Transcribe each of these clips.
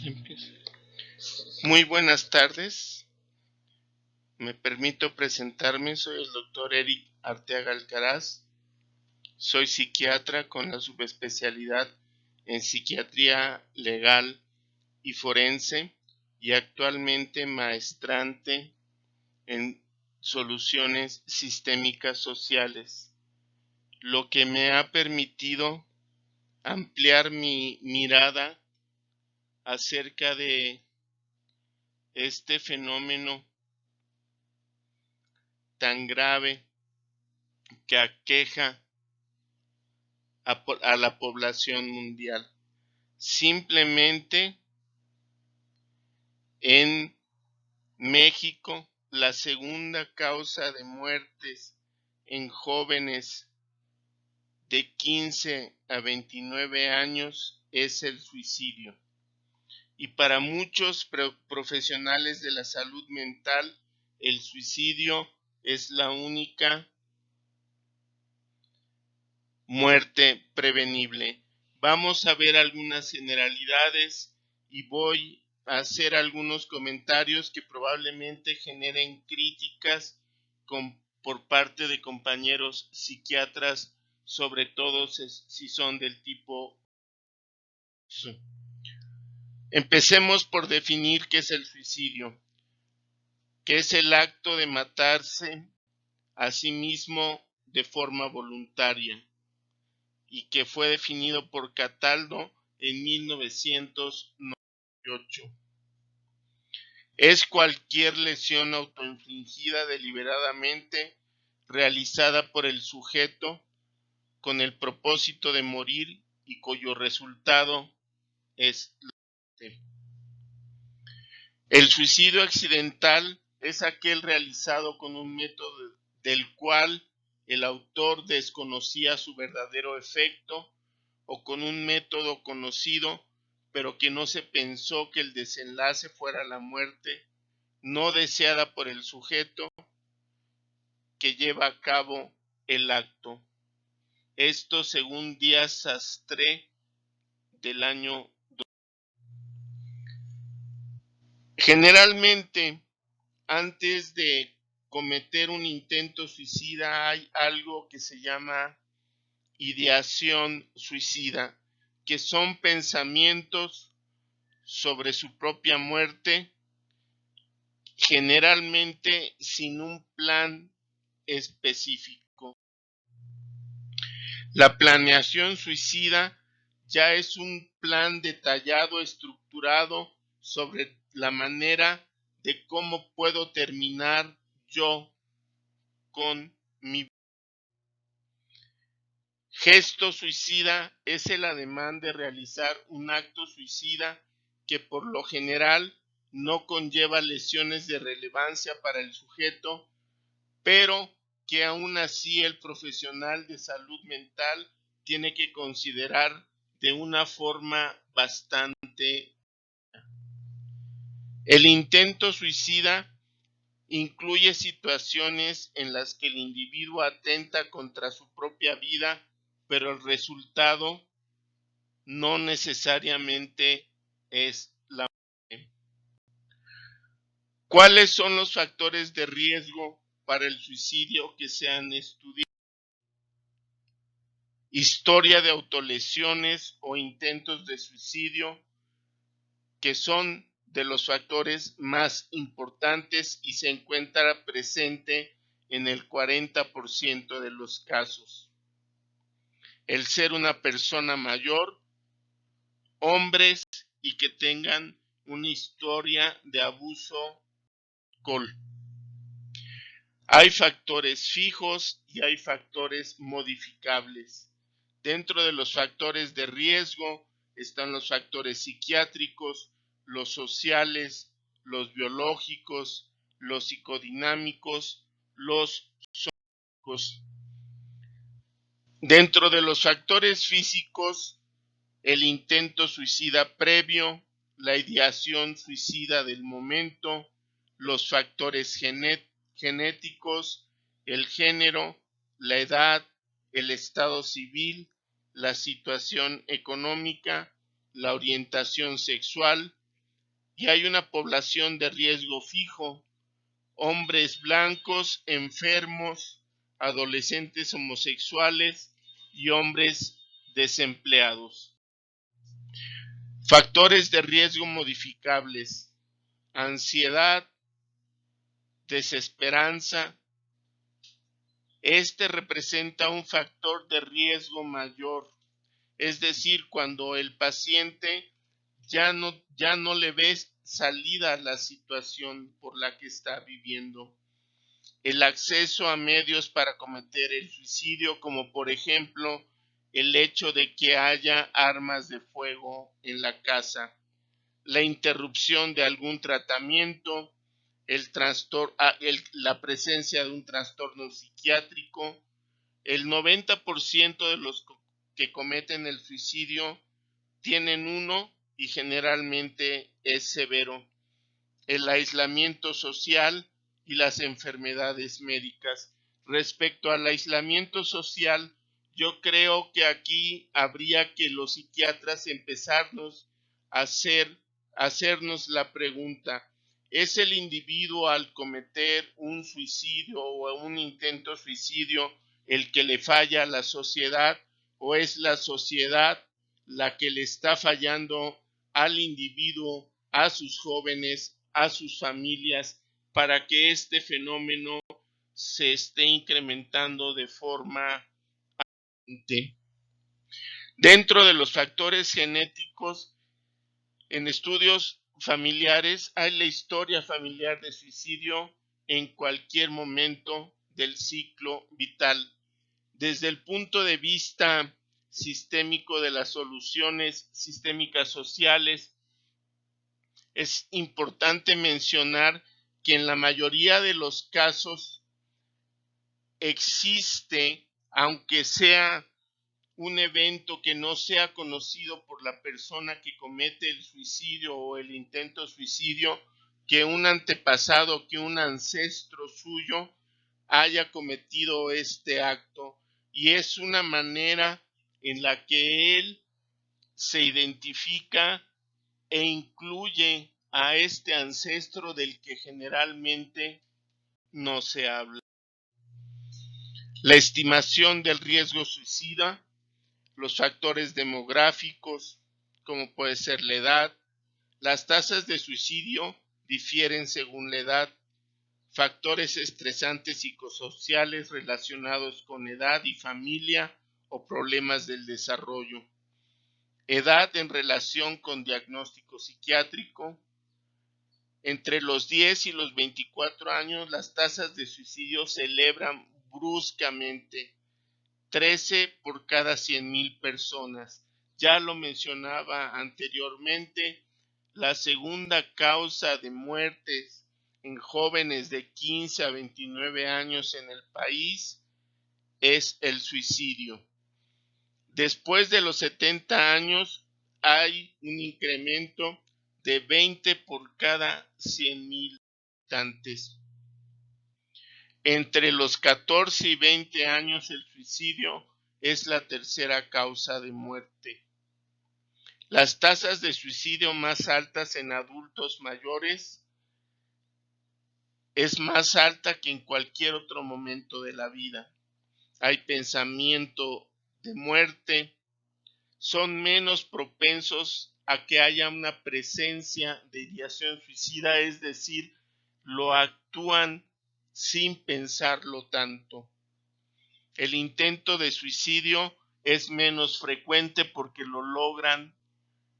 Empiezo. Muy buenas tardes. Me permito presentarme. Soy el doctor Eric Arteaga Alcaraz. Soy psiquiatra con la subespecialidad en psiquiatría legal y forense y actualmente maestrante en soluciones sistémicas sociales, lo que me ha permitido ampliar mi mirada acerca de este fenómeno tan grave que aqueja a la población mundial. Simplemente en México, la segunda causa de muertes en jóvenes de 15 a 29 años es el suicidio. Y para muchos profesionales de la salud mental, el suicidio es la única muerte prevenible. Vamos a ver algunas generalidades y voy a hacer algunos comentarios que probablemente generen críticas por parte de compañeros psiquiatras, sobre todo si son del tipo. Empecemos por definir qué es el suicidio, que es el acto de matarse a sí mismo de forma voluntaria y que fue definido por Cataldo en 1998. Es cualquier lesión autoinfligida deliberadamente realizada por el sujeto con el propósito de morir y cuyo resultado es la muerte. El suicidio accidental es aquel realizado con un método del cual el autor desconocía su verdadero efecto o con un método conocido, pero que no se pensó que el desenlace fuera la muerte no deseada por el sujeto que lleva a cabo el acto. Esto según Díaz Sastre del año 2000. Generalmente, antes de cometer un intento suicida hay algo que se llama ideación suicida, que son pensamientos sobre su propia muerte, generalmente sin un plan específico. La planeación suicida ya es un plan detallado, estructurado sobre la manera de cómo puedo terminar yo con mi vida. Gesto suicida es el ademán de realizar un acto suicida que por lo general no conlleva lesiones de relevancia para el sujeto, pero que aún así el profesional de salud mental tiene que considerar de una forma bastante. El intento suicida incluye situaciones en las que el individuo atenta contra su propia vida, pero el resultado no necesariamente es la muerte. ¿Cuáles son los factores de riesgo para el suicidio que se han estudiado? Historia de autolesiones o intentos de suicidio, que son de los factores más importantes y se encuentra presente en el 40% de los casos. El ser una persona mayor, hombres y que tengan una historia de abuso de alcohol. Hay factores fijos y hay factores modificables. Dentro de los factores de riesgo están los factores psiquiátricos, los sociales, los biológicos, los psicodinámicos, los somáticos. Dentro de los factores físicos, el intento suicida previo, la ideación suicida del momento, los factores genéticos, el género, la edad, el estado civil, la situación económica, la orientación sexual, y hay una población de riesgo fijo: hombres blancos, enfermos, adolescentes homosexuales y hombres desempleados. Factores de riesgo modificables: ansiedad, desesperanza. Este representa un factor de riesgo mayor, es decir, cuando el paciente ya no le ve salida a la situación por la que está viviendo. El acceso a medios para cometer el suicidio, como por ejemplo el hecho de que haya armas de fuego en la casa, la interrupción de algún tratamiento, la presencia de un trastorno psiquiátrico. El 90% de los que cometen el suicidio tienen uno y generalmente es severo. El aislamiento social y las enfermedades médicas. Respecto al aislamiento social, yo creo que aquí habría que los psiquiatras empezarnos a hacernos la pregunta: ¿es el individuo al cometer un suicidio o un intento suicidio el que le falla a la sociedad, o es la sociedad la que le está fallando al individuo, a sus jóvenes, a sus familias, para que este fenómeno se esté incrementando de forma alarmante? Dentro de los factores genéticos, en estudios familiares, hay la historia familiar de suicidio en cualquier momento del ciclo vital. Desde el punto de vista sistémico de las soluciones sistémicas sociales, es importante mencionar que en la mayoría de los casos existe, aunque sea un evento que no sea conocido por la persona que comete el suicidio o el intento suicidio, que un antepasado, que un ancestro suyo haya cometido este acto, y es una manera en la que él se identifica e incluye a este ancestro del que generalmente no se habla. La estimación del riesgo suicida, los factores demográficos, como puede ser la edad. Las tasas de suicidio difieren según la edad. Factores estresantes psicosociales relacionados con edad y familia o problemas del desarrollo. Edad en relación con diagnóstico psiquiátrico. Entre los 10 y los 24 años, las tasas de suicidio se elevan bruscamente, 13 por cada 100,000 personas. Ya lo mencionaba anteriormente, la segunda causa de muertes en jóvenes de 15 a 29 años en el país es el suicidio. Después de los 70 años hay un incremento de 20 por cada 100,000 habitantes. Entre los 14 y 20 años el suicidio es la tercera causa de muerte. Las tasas de suicidio más altas en adultos mayores es más alta que en cualquier otro momento de la vida. Hay pensamiento de muerte, son menos propensos a que haya una presencia de ideación suicida, es decir, lo actúan sin pensarlo tanto. El intento de suicidio es menos frecuente porque lo logran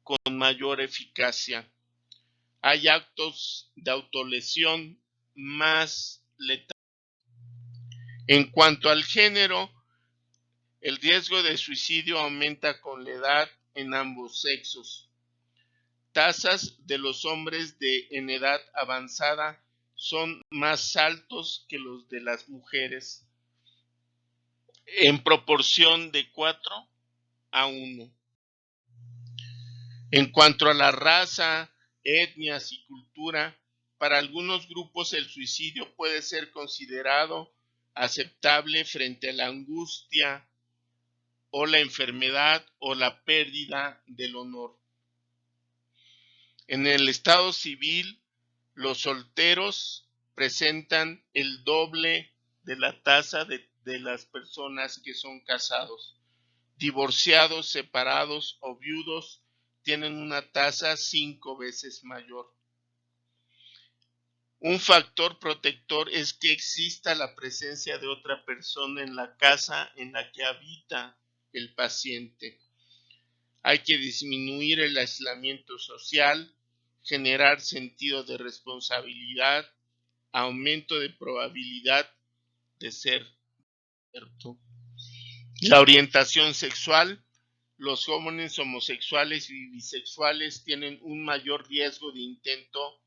con mayor eficacia. Hay actos de autolesión más letales. En cuanto al género, el riesgo de suicidio aumenta con la edad en ambos sexos. Tasas de los hombres en edad avanzada son más altos que los de las mujeres, en proporción de 4 a 1. En cuanto a la raza, etnias y cultura, para algunos grupos el suicidio puede ser considerado aceptable frente a la angustia o la enfermedad o la pérdida del honor. En el estado civil, los solteros presentan el doble de la tasa de las personas que son casados. Divorciados, separados o viudos tienen una tasa 5 veces mayor. Un factor protector es que exista la presencia de otra persona en la casa en la que habita el paciente. Hay que disminuir el aislamiento social, generar sentido de responsabilidad, aumento de probabilidad de ser cierto. La orientación sexual. Los jóvenes homosexuales y bisexuales tienen un mayor riesgo de intento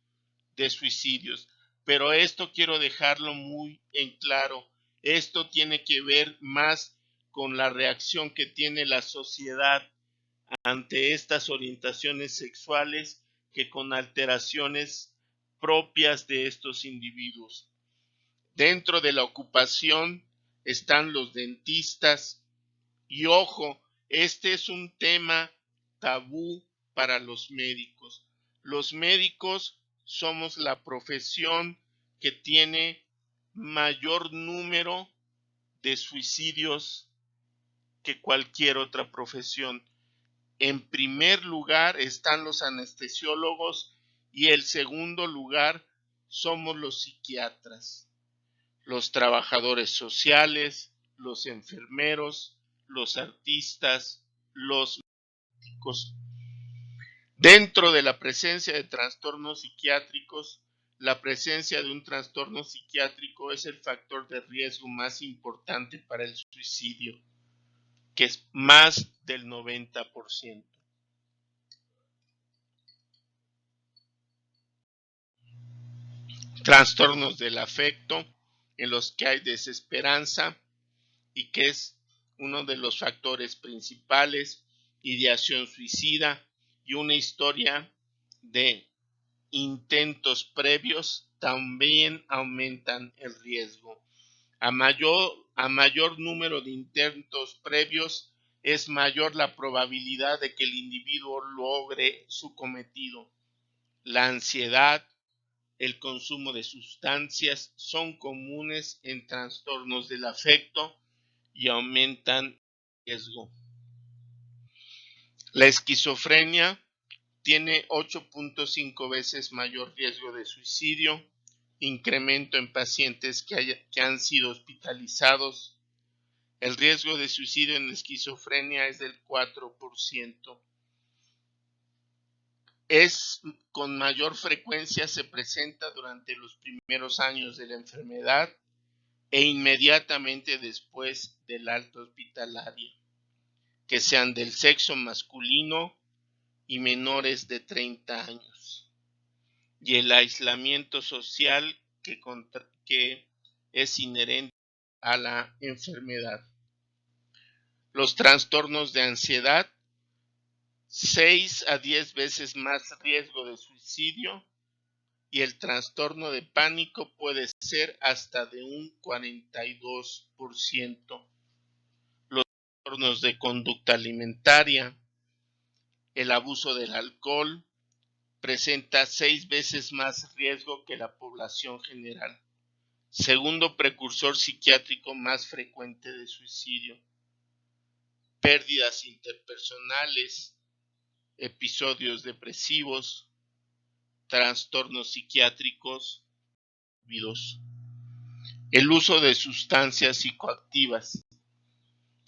de suicidios. Pero esto quiero dejarlo muy en claro. Esto tiene que ver más con la reacción que tiene la sociedad ante estas orientaciones sexuales que con alteraciones propias de estos individuos. Dentro de la ocupación están los dentistas y ojo, este es un tema tabú para los médicos. Los médicos somos la profesión que tiene mayor número de suicidios que cualquier otra profesión. En primer lugar están los anestesiólogos y el segundo lugar somos los psiquiatras, los trabajadores sociales, los enfermeros, los artistas, los médicos. Dentro de la presencia de trastornos psiquiátricos, la presencia de un trastorno psiquiátrico es el factor de riesgo más importante para el suicidio, que es más del 90%. Trastornos del afecto, en los que hay desesperanza y que es uno de los factores principales, ideación suicida y una historia de intentos previos también aumentan el riesgo. A mayor número de intentos previos es mayor la probabilidad de que el individuo logre su cometido. La ansiedad, el consumo de sustancias son comunes en trastornos del afecto y aumentan el riesgo. La esquizofrenia tiene 8.5 veces mayor riesgo de suicidio, incremento en pacientes que han sido hospitalizados. El riesgo de suicidio en esquizofrenia es del 4%. Con mayor frecuencia se presenta durante los primeros años de la enfermedad e inmediatamente después del alta hospitalaria, que sean del sexo masculino y menores de 30 años. Y el aislamiento social que es inherente a la enfermedad. Los trastornos de ansiedad, 6 a 10 veces más riesgo de suicidio, y el trastorno de pánico puede ser hasta de un 42%. Los trastornos de conducta alimentaria, el abuso del alcohol, presenta 6 veces más riesgo que la población general. Segundo precursor psiquiátrico más frecuente de suicidio. Pérdidas interpersonales, episodios depresivos, trastornos psiquiátricos, el uso de sustancias psicoactivas,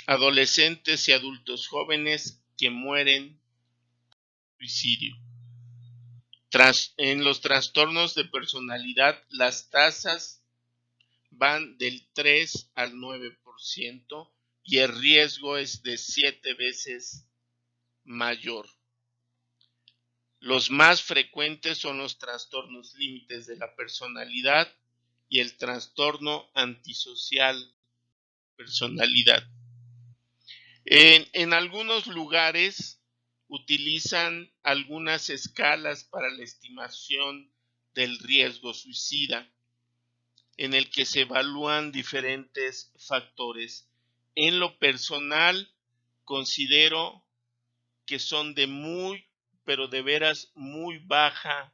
adolescentes y adultos jóvenes que mueren de suicidio. En los trastornos de personalidad, las tasas van del 3 al 9% y el riesgo es de 7 veces mayor. Los más frecuentes son los trastornos límites de la personalidad y el trastorno antisocial personalidad. En algunos lugares utilizan algunas escalas para la estimación del riesgo suicida, en el que se evalúan diferentes factores. En lo personal, considero que son de muy pero de veras muy baja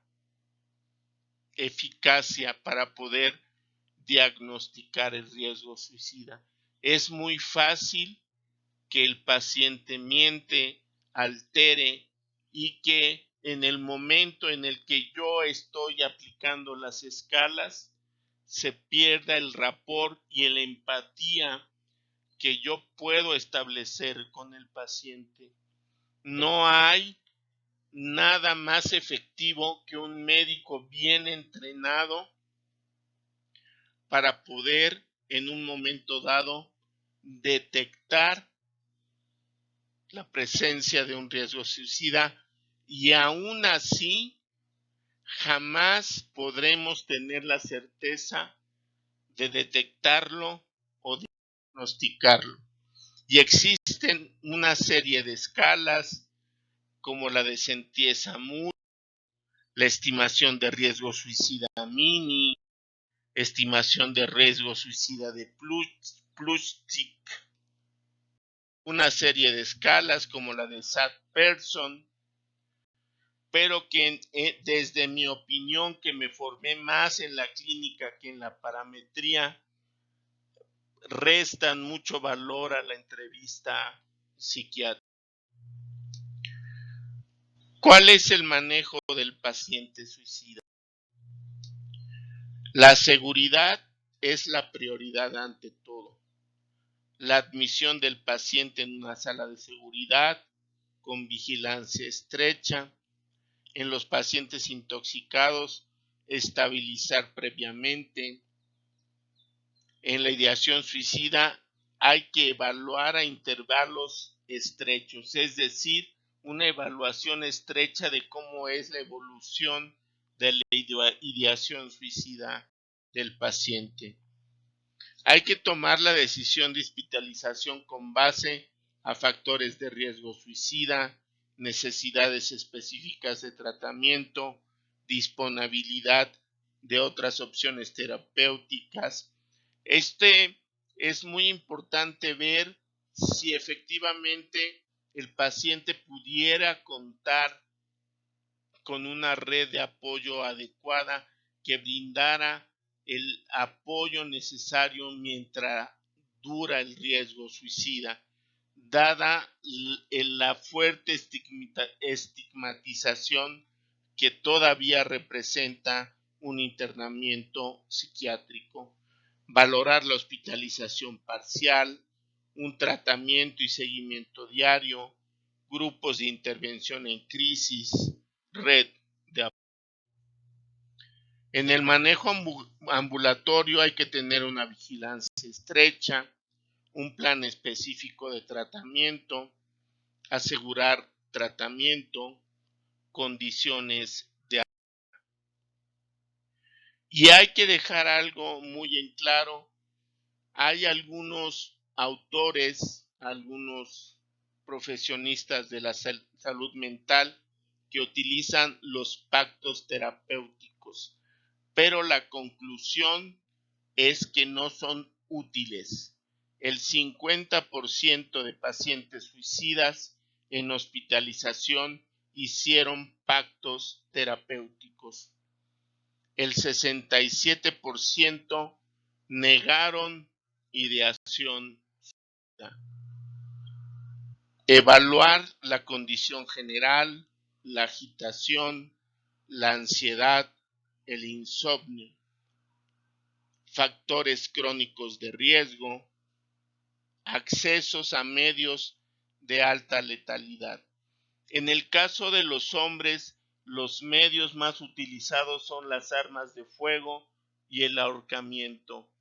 eficacia para poder diagnosticar el riesgo suicida. Es muy fácil que el paciente miente, altere y que en el momento en el que yo estoy aplicando las escalas se pierda el rapport y la empatía que yo puedo establecer con el paciente. No hay nada más efectivo que un médico bien entrenado para poder en un momento dado detectar la presencia de un riesgo suicida, y aún así jamás podremos tener la certeza de detectarlo o de diagnosticarlo. Y existen una serie de escalas como la de Sentiesa-Moore, la estimación de riesgo suicida mini, estimación de riesgo suicida de Plutchik, una serie de escalas como la de Sack-Pearson, pero que desde mi opinión, que me formé más en la clínica que en la parametría, restan mucho valor a la entrevista psiquiátrica. ¿Cuál es el manejo del paciente suicida? La seguridad es la prioridad ante todo. La admisión del paciente en una sala de seguridad con vigilancia estrecha. En los pacientes intoxicados, estabilizar previamente. En la ideación suicida hay que evaluar a intervalos estrechos, es decir, una evaluación estrecha de cómo es la evolución de la ideación suicida del paciente. Hay que tomar la decisión de hospitalización con base a factores de riesgo suicida, necesidades específicas de tratamiento, disponibilidad de otras opciones terapéuticas. Es muy importante ver si efectivamente el paciente pudiera contar con una red de apoyo adecuada que brindara el apoyo necesario mientras dura el riesgo suicida, dada la fuerte estigmatización que todavía representa un internamiento psiquiátrico. Valorar la hospitalización parcial, un tratamiento y seguimiento diario, grupos de intervención en crisis, red de apoyo. En el manejo ambulatorio hay que tener una vigilancia estrecha, un plan específico de tratamiento, asegurar tratamiento, condiciones de... Y hay que dejar algo muy en claro. Hay algunos autores, algunos profesionistas de la salud mental que utilizan los pactos terapéuticos, pero la conclusión es que no son útiles. El 50% de pacientes suicidas en hospitalización hicieron pactos terapéuticos. El 67% negaron ideación suicida. Evaluar la condición general, la agitación, la ansiedad, el insomnio, factores crónicos de riesgo, accesos a medios de alta letalidad. En el caso de los hombres, los medios más utilizados son las armas de fuego y el ahorcamiento.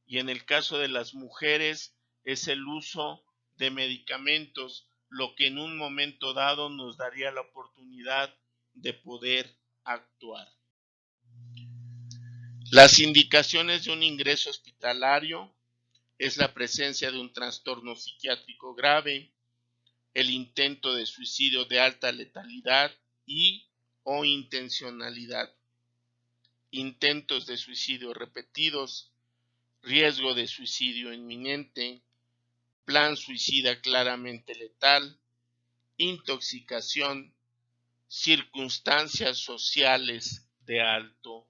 Y en el caso de las mujeres es el uso de medicamentos, lo que en un momento dado nos daría la oportunidad de poder actuar. Las indicaciones de un ingreso hospitalario es la presencia de un trastorno psiquiátrico grave, el intento de suicidio de alta letalidad y o intencionalidad, intentos de suicidio repetidos, riesgo de suicidio inminente, plan suicida claramente letal, intoxicación, circunstancias sociales de alto